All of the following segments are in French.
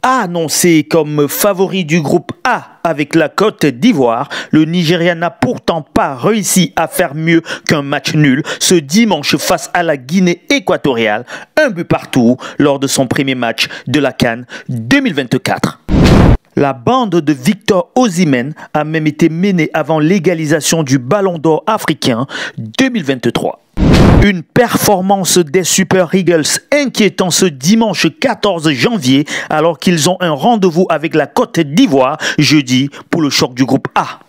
Annoncé comme favori du groupe A avec la Côte d'Ivoire, le Nigeria n'a pourtant pas réussi à faire mieux qu'un match nul ce dimanche face à la Guinée équatoriale, un but partout lors de son premier match de la CAN 2024. La bande de Victor Osimhen a même été menée avant l'égalisation du Ballon d'Or africain 2023. Une performance des Super Eagles inquiétant ce dimanche 14 janvier alors qu'ils ont un rendez-vous avec la Côte d'Ivoire jeudi pour le choc du groupe A.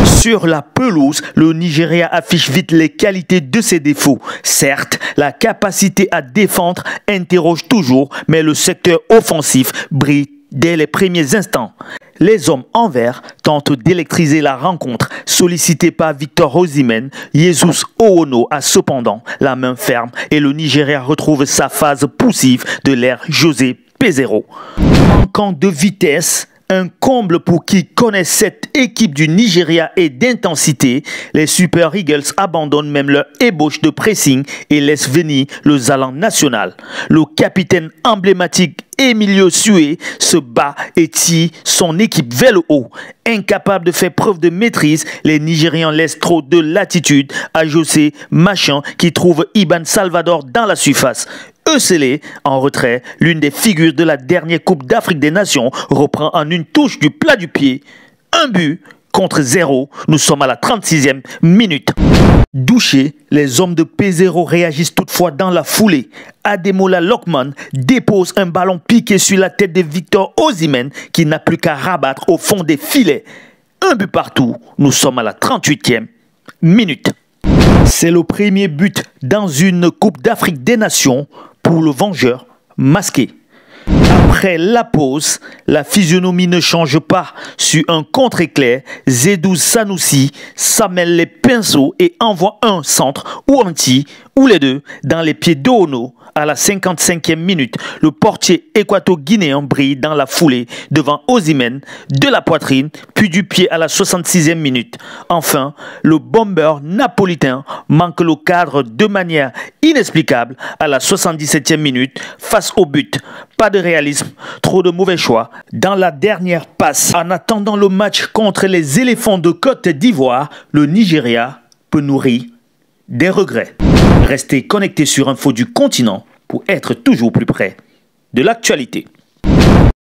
Sur la pelouse, le Nigeria affiche vite les qualités de ses défauts. Certes, la capacité à défendre interroge toujours, mais le secteur offensif brille dès les premiers instants. Les hommes en vert tentent d'électriser la rencontre. Sollicité par Victor Osimhen, Jesus Oono a cependant la main ferme et le Nigeria retrouve sa phase poussive de l'ère José Peseiro. Manquant de vitesse, un comble pour qui connaît cette équipe du Nigeria et d'intensité, les Super Eagles abandonnent même leur ébauche de pressing et laissent venir le Zalan national. Le capitaine emblématique Emilio Sue se bat et tire son équipe vers le haut. Incapable de faire preuve de maîtrise, les Nigérians laissent trop de latitude à José Machan qui trouve Iban Salvador dans la surface. Euselé, en retrait, l'une des figures de la dernière Coupe d'Afrique des Nations, reprend en une touche du plat du pied. Un but contre 0, nous sommes à la 36e minute. Douchés, les hommes de Peseiro réagissent toutefois dans la foulée. Ademola Lookman dépose un ballon piqué sur la tête de Victor Osimhen qui n'a plus qu'à rabattre au fond des filets. Un but partout, nous sommes à la 38e minute. C'est le premier but dans une Coupe d'Afrique des Nations pour le vengeur masqué. Après la pause, la physionomie ne change pas. Sur un contre-éclair, Zedou Sanoussi s'amène les pinceaux et envoie un centre ou un tir, ou les deux, dans les pieds d'Oono à la 55e minute. Le portier équato-guinéen brille dans la foulée devant Osimhen, de la poitrine, puis du pied à la 66e minute. Enfin, le bomber napolitain manque le cadre de manière inexplicable à la 77e minute face au but. Pas de réalisme, trop de mauvais choix dans la dernière passe. En attendant le match contre les éléphants de Côte d'Ivoire, le Nigeria peut nourrir des regrets. Restez connectés sur Info du Continent pour être toujours plus près de l'actualité.